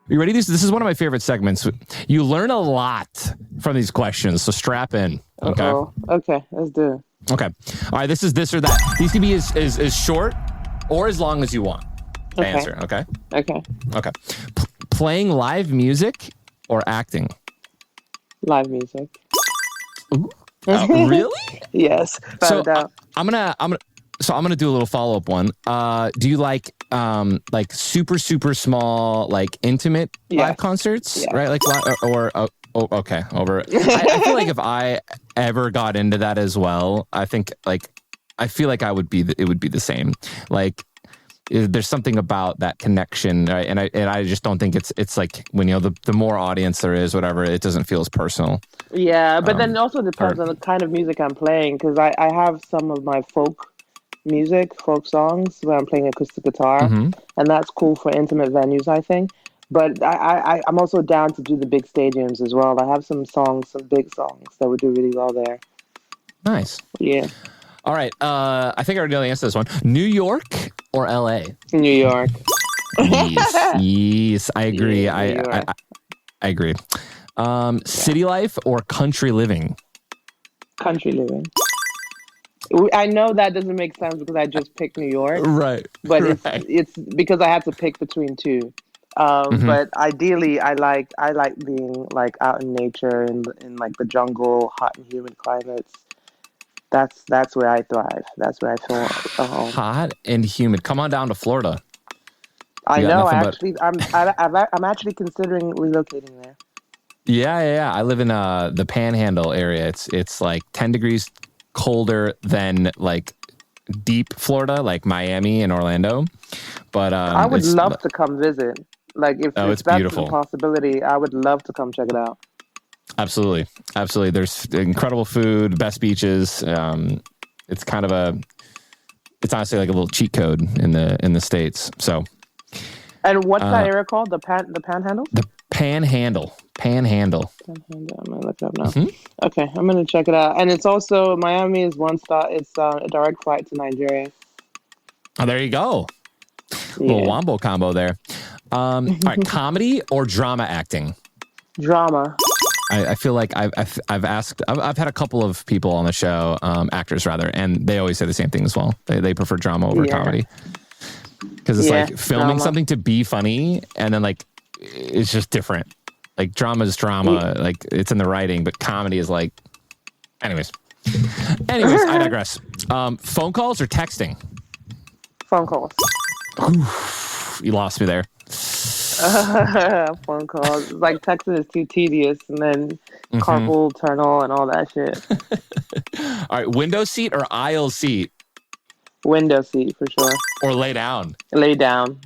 You ready? This is one of my favorite segments. You learn a lot from these questions, so strap in. Okay. Okay, let's do it. Okay. All right. This is this or that. These can be as short or as long as you want to answer. Okay. Okay. Playing live music or acting? Live music. Really? Yes. So I'm gonna do a little follow up one. Do you like super small like intimate live concerts? Yeah. Right? Like okay. Over. I feel like if I ever got into that as well, I feel like it would be the same. Like there's something about that connection, right? And I just don't think it's like when the more audience there is, whatever, it doesn't feel as personal. Yeah, but then it also depends on the kind of music I'm playing because I have some of my folk songs where I'm playing acoustic guitar, and that's cool for intimate venues, I think. But I'm also down to do the big stadiums as well. I have some big songs that would do really well there. Nice. Yeah. All right. I think I already know the answer to this one. New York or LA? New York. Yes, I agree. I agree. City life or country living? Country living. I know that doesn't make sense because I just picked New York. Right. But it's because I had to pick between two. But ideally, I like being like out in nature in like the jungle, hot and humid climates. That's where I thrive. That's where I feel at home. Hot and humid. Come on down to Florida. I know. I'm actually considering relocating there. Yeah. I live in the Panhandle area. It's like 10 degrees colder than like deep Florida, like Miami and Orlando. But I would love to come visit. Like if it's that's beautiful. a possibility, I would love to come check it out. Absolutely. There's incredible food, best beaches. It's kind of it's honestly like a little cheat code in the States. So. And what's that area called? The Panhandle? The Panhandle. Panhandle. I'm gonna look it up now. Mm-hmm. Okay, I'm gonna check it out. And it's also Miami is one stop. It's a direct flight to Nigeria. Oh, there you go. Little wombo combo there. All right, comedy or drama acting? Drama. I feel like I've had a couple of people on the show, actors rather, and they always say the same thing as well. They prefer drama over comedy because it's like filming drama. something to be funny, and then like it's just different. Like drama is drama, like it's in the writing, but comedy is like, anyways, I digress. Phone calls or texting? Phone calls. Oof, you lost me there. Phone calls. Like texting is too tedious, and then carpool tunnel and all that shit. All right, window seat or aisle seat? Window seat for sure. Or lay down? Lay down.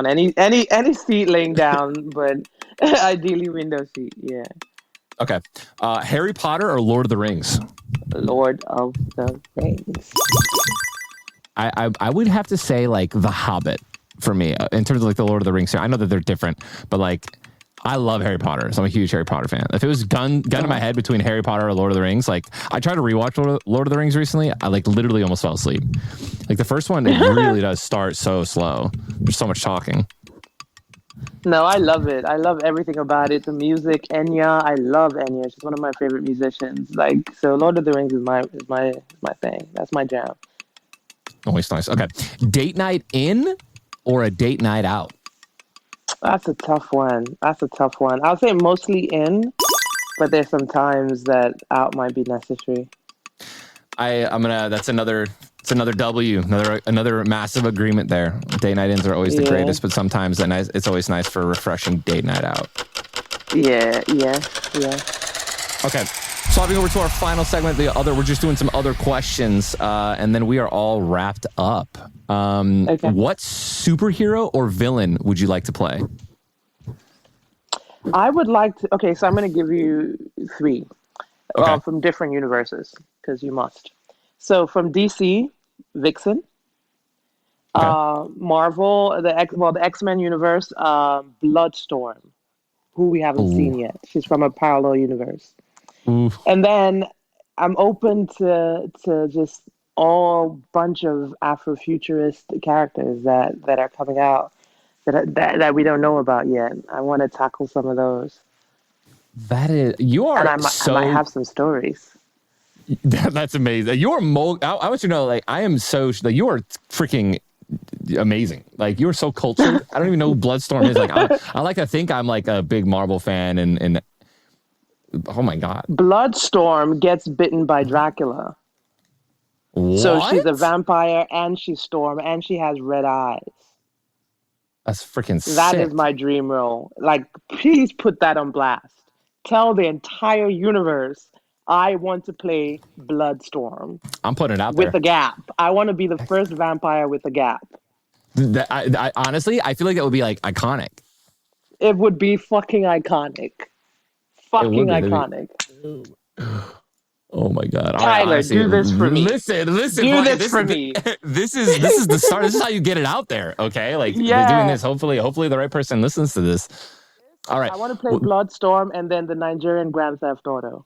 Any seat laying down, but ideally window seat. Yeah. Okay. Harry Potter or Lord of the Rings? Lord of the Rings. I would have to say like The Hobbit for me in terms of like the Lord of the Rings. I know that they're different, but like I love Harry Potter, so I'm a huge Harry Potter fan. If it was gun to my head between Harry Potter or Lord of the Rings, like I tried to rewatch Lord of the Rings recently. I like literally almost fell asleep. Like the first one, it really does start so slow. There's so much talking. No, I love it. I love everything about it. The music, Enya. I love Enya. She's one of my favorite musicians. Like so, Lord of the Rings is my thing. That's my jam. Always nice. Okay, date night in or a date night out? That's a tough one. I'll say mostly in, but there's some times that out might be necessary. That's another W, another massive agreement there. Date night ins are always the greatest, but sometimes it's always nice for a refreshing date night out. Yeah. Okay. Swapping over to our final segment, we're just doing some other questions, and then we are all wrapped up. Okay. What superhero or villain would you like to play? I would like to. Okay, so I'm going to give you 3 from different universes because you must. So from DC, Vixen. Marvel, the X-Men universe, Bloodstorm, who we haven't seen yet. She's from a parallel universe. Oof. And then I'm open to just all bunch of Afrofuturist characters that are coming out that we don't know about yet. I want to tackle some of those. That is, you are. And I might have some stories. That's amazing. You're I want you to know, like, I am so like you are freaking amazing. Like you are so cultured. I don't even know who Bloodstorm is. Like I like to think I'm like a big Marvel fan and oh my God. Bloodstorm gets bitten by Dracula. What? So she's a vampire and she's Storm and she has red eyes. That's freaking sick. That is my dream role. Like, please put that on blast. Tell the entire universe I want to play Bloodstorm. I'm putting it out there. With a gap. I want to be the first vampire with a gap. I honestly, I feel like that would be like iconic. It would be fucking iconic. Fucking iconic. Oh my God! Tyler, honestly, do this for me. Listen. Do this for me. This is the start. This is how you get it out there. Okay, like we're doing this. Hopefully the right person listens to this. All right. I want to play Bloodstorm and then the Nigerian Grand Theft Auto.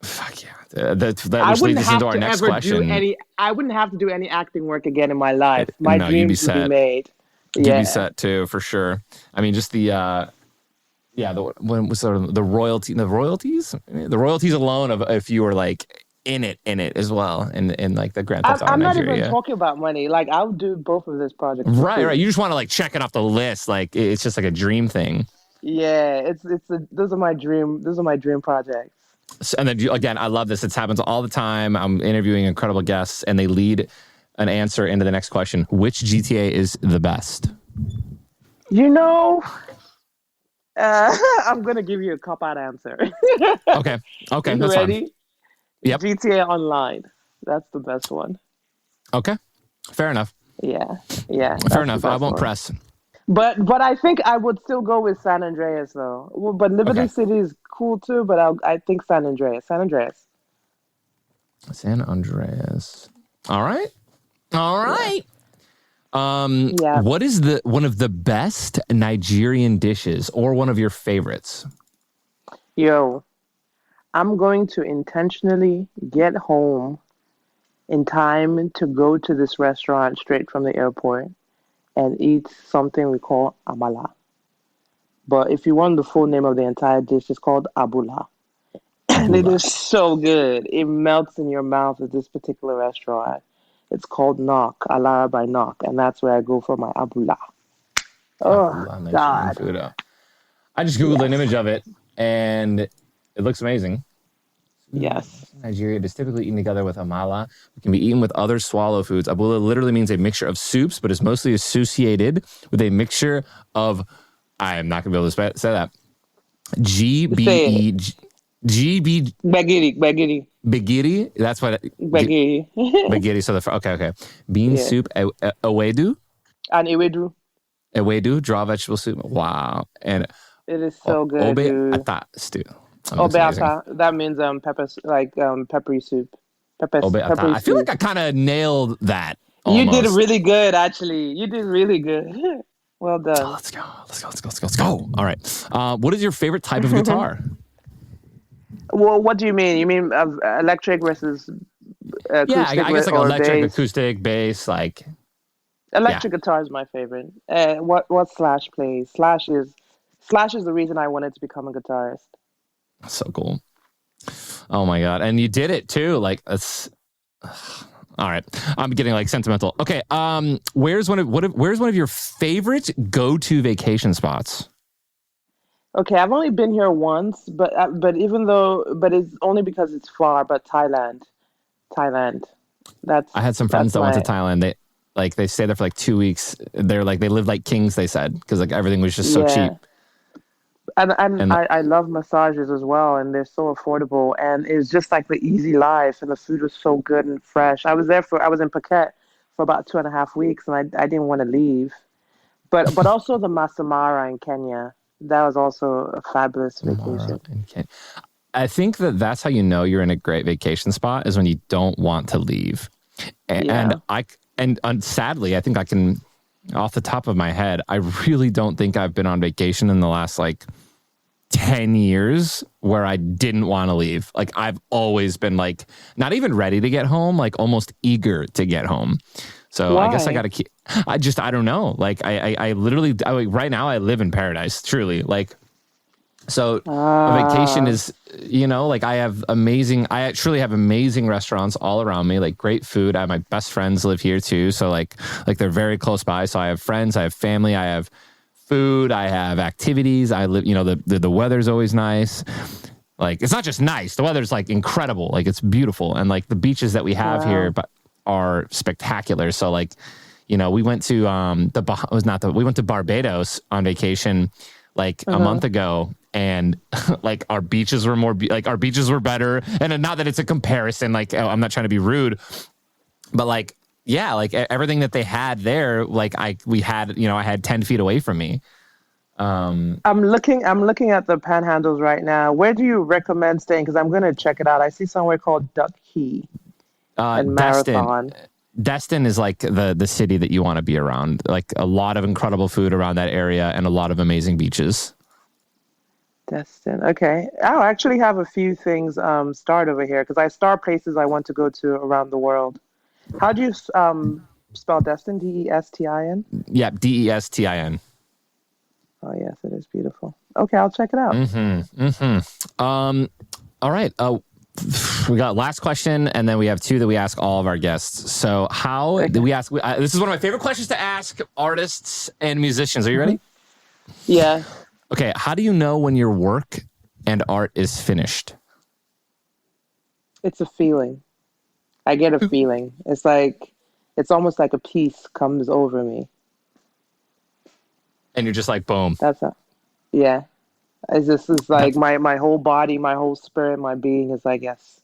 Fuck yeah! That which leads us into our next question. I wouldn't have to do any acting work again in my life. My dreams would be made. You'd be set too, for sure. I mean, just the royalties alone of if you were like in it as well in like the Grand Theft Auto I'm not Nigeria. even talking about money. Like I would do both of this project. Right. You just want to like check it off the list. Like it's just like a dream thing. Yeah, those are my dream projects. And then again, I love this. It happens all the time. I'm interviewing incredible guests, and they lead an answer into the next question. Which GTA is the best? You know, I'm gonna give you a cop-out answer. Okay, You that's fine. ready? Yep. GTA Online. That's the best one. Okay, fair enough. Yeah. Fair enough. I won't one. press. But I think I would still go with San Andreas though. Well, but Liberty City is cool too. But I think San Andreas. San Andreas. All right. Yeah. What is one of the best Nigerian dishes or one of your favorites? Yo, I'm going to intentionally get home in time to go to this restaurant straight from the airport and eat something we call amala. But if you want the full name of the entire dish, it's called abula. And it is so good. It melts in your mouth at this particular restaurant. It's called Knock, Alara by Knock, and that's where I go for my abula. Oh, God. I just Googled an image of it, and it looks amazing. Yes. Nigeria, it is typically eaten together with amala. It can be eaten with other swallow foods. Abula literally means a mixture of soups, but is mostly associated with a mixture of, I am not going to be able to say that, Begiri. That's what. Begiri. So okay. Bean soup, ewedu. And ewedu. Draw vegetable soup. Wow. And it is so good. Obe ata stew. Obe ata. That means peppery soup. Peppery I feel like I kind of nailed that. Almost. You did really good, actually. You did really good. Well done. Oh, let's go. All right. What is your favorite type of guitar? Well, what do you mean? You mean electric versus acoustic? Yeah, I guess like electric, bass? Acoustic, bass, like. Electric guitar is my favorite. What Slash plays? Slash is the reason I wanted to become a guitarist. So cool. Oh my God. And you did it too. Like, that's all right. I'm getting like sentimental. Okay. Where's one of your favorite go-to vacation spots? Okay, I've only been here once, but it's only because it's far. But Thailand. I had some friends that went to Thailand. They stayed there for like 2 weeks. They lived like kings. They said because like everything was just so cheap. And I love massages as well, and they're so affordable, and it's just like the easy life, and the food was so good and fresh. I was in Phuket for about 2.5 weeks, and I didn't want to leave. But also the Maasai in Kenya, that was also a fabulous vacation. I think that's how you know you're in a great vacation spot is when you don't want to leave. And sadly, I think I can, off the top of my head, I really don't think I've been on vacation in the last like 10 years where I didn't want to leave. Like I've always been like not even ready to get home, like almost eager to get home. So why? I guess I got to keep, I don't know. Like I literally, right now I live in paradise, truly. Like, so a vacation is, like I truly have amazing restaurants all around me, like great food. I have my best friends live here too. So like they're very close by. So I have friends, I have family, I have food, I have activities. I live, the weather's always nice. Like, it's not just nice. The weather's like incredible. Like it's beautiful. And like the beaches that we have here are spectacular. So like, we went to, we went to Barbados on vacation like a month ago. And like our beaches were better. And not that it's a comparison, like I'm not trying to be rude, but like, yeah, like everything that they had there, like I had 10 feet away from me. I'm looking at the panhandles right now. Where do you recommend staying? Because I'm going to check it out. I see somewhere called Duck Key and Marathon. Destin is like the city that you want to be around. Like a lot of incredible food around that area and a lot of amazing beaches. Destin. Okay. I'll actually have a few things starred over here because I star places I want to go to around the world. How do you spell Destin? Destin? Yeah, Destin. Oh, yes, it is beautiful. Okay, I'll check it out. All right. We got last question, and then we have two that we ask all of our guests. So how do we ask? This is one of my favorite questions to ask artists and musicians. Are you ready? Yeah. Okay. How do you know when your work and art is finished? It's a feeling. I get a feeling. It's almost like a peace comes over me. And you're just like, boom. That's how, yeah. This is like my whole body, my whole spirit, my being is like, yes.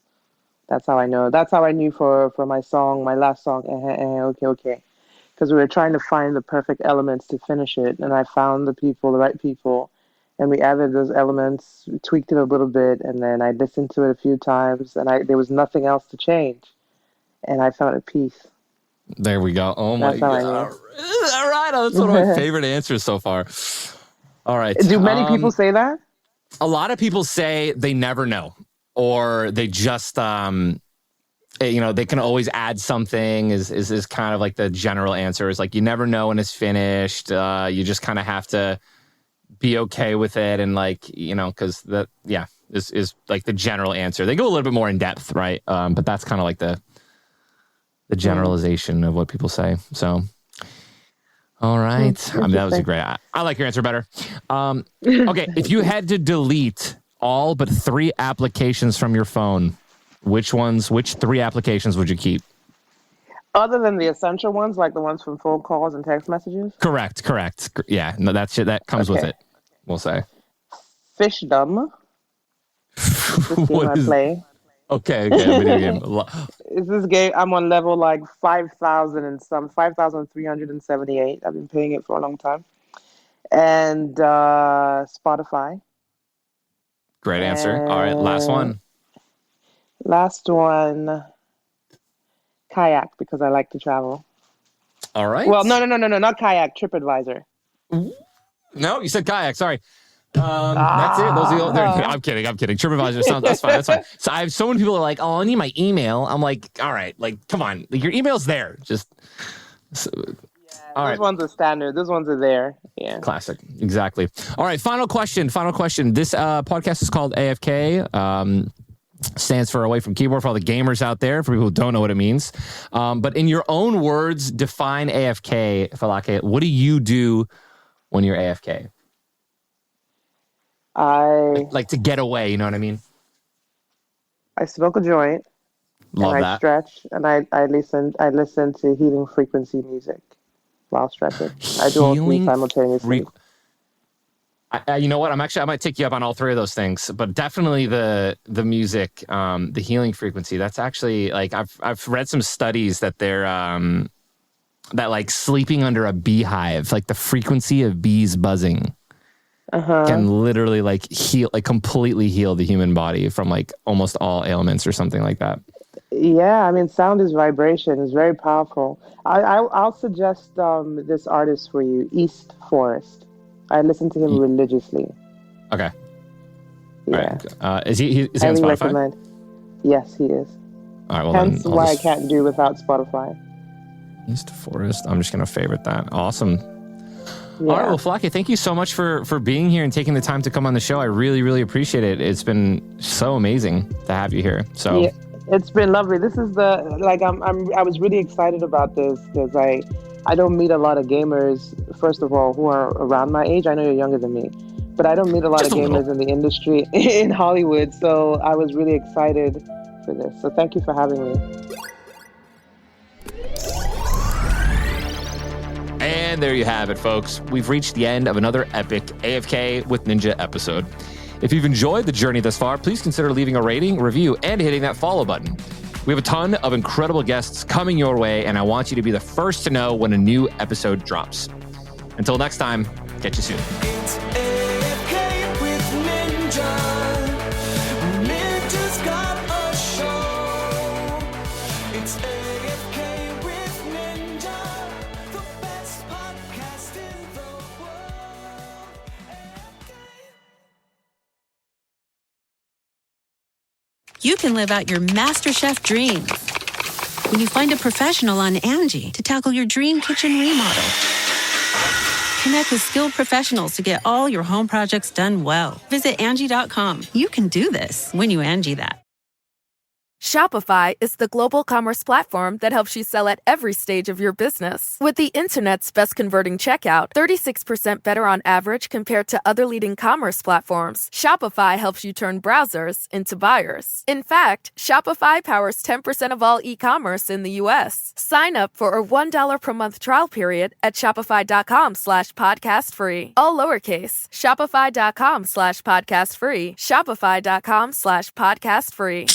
That's how I know. That's how I knew for my song, my last song, Ehen Ehen Okay Okay. Because we were trying to find the perfect elements to finish it. And I found the right people. And we added those elements, tweaked it a little bit. And then I listened to it a few times. And there was nothing else to change. And I felt at peace. There we go. Oh, my God. All right. That's one of my favorite answers so far. All right. Do many people say that? A lot of people say they never know. Or they just, they can always add something is kind of like the general answer. Is like, you never know when it's finished. You just kind of have to be okay with it. And like, because is like the general answer. They go a little bit more in depth, right? But that's kind of like the generalization of what people say. So, all right. I mean, that was a great, I like your answer better. Okay. If you had to delete all but 3 applications from your phone, which 3 applications would you keep? Other than the essential ones, like the ones from phone calls and text messages? Correct. Yeah, no, that comes with it, we'll say. Fishdom. This game I play. Okay, video game. Is this game, I'm on level like 5,000 and some, 5,378. I've been playing it for a long time. And Spotify. Great answer. All right, last one. Last one, kayak, because I like to travel. All right. Well, no, not kayak, TripAdvisor. No, you said kayak. Sorry. That's it. Those are I'm kidding. TripAdvisor that's fine. So I have so many people are like, oh, I need my email. I'm like, all right, like, come on, your email's there. Just. Those ones are standard. Those ones are there. Yeah. Classic. Exactly. All right. Final question. This podcast is called AFK. Stands for Away from Keyboard for all the gamers out there, for people who don't know what it means. But in your own words, define AFK, Fọlákẹ. What do you do when you're AFK? Like to get away, you know what I mean? I smoke a joint. Love and that. I stretch and I listen to healing frequency music while stretching. I do all 3 simultaneously. You know what? I might take you up on all 3 of those things, but definitely the music, the healing frequency. That's actually like I've read some studies that they're that like sleeping under a beehive, like the frequency of bees buzzing, can literally like completely heal the human body from like almost all ailments or something like that. Yeah, I mean, sound is vibration. It's very powerful. I'll suggest this artist for you, East Forest. I listen to him religiously. Okay. Yeah. Right. Is he on Spotify? Recommend. Yes, he is. All right. Well, hence why I can't do without Spotify. East Forest. I'm just gonna favorite that. Awesome. Yeah. All right. Well, Fọlákẹ, thank you so much for being here and taking the time to come on the show. I really, really appreciate it. It's been so amazing to have you here. So. Yeah. It's been lovely. This is I was really excited about this because I don't meet a lot of gamers, first of all, who are around my age. I know you're younger than me, but I don't meet a lot of gamers in the industry in Hollywood. So I was really excited for this. So thank you for having me. And there you have it, folks. We've reached the end of another epic AFK with Ninja episode. If you've enjoyed the journey thus far, please consider leaving a rating, review, and hitting that follow button. We have a ton of incredible guests coming your way, and I want you to be the first to know when a new episode drops. Until next time, catch you soon. It's AFK with Ninja. Ninja's got a show. It's AFK with Ninja, the best podcast in the world. You can live out your MasterChef dreams when you find a professional on Angie to tackle your dream kitchen remodel. Connect with skilled professionals to get all your home projects done well. Visit Angie.com. You can do this when you Angie that. Shopify is the global commerce platform that helps you sell at every stage of your business. With the internet's best converting checkout, 36% better on average compared to other leading commerce platforms, Shopify helps you turn browsers into buyers. In fact, Shopify powers 10% of all e-commerce in the U.S. Sign up for a $1 per month trial period at shopify.com/podcast free. All lowercase, shopify.com/podcast free, shopify.com/podcast free.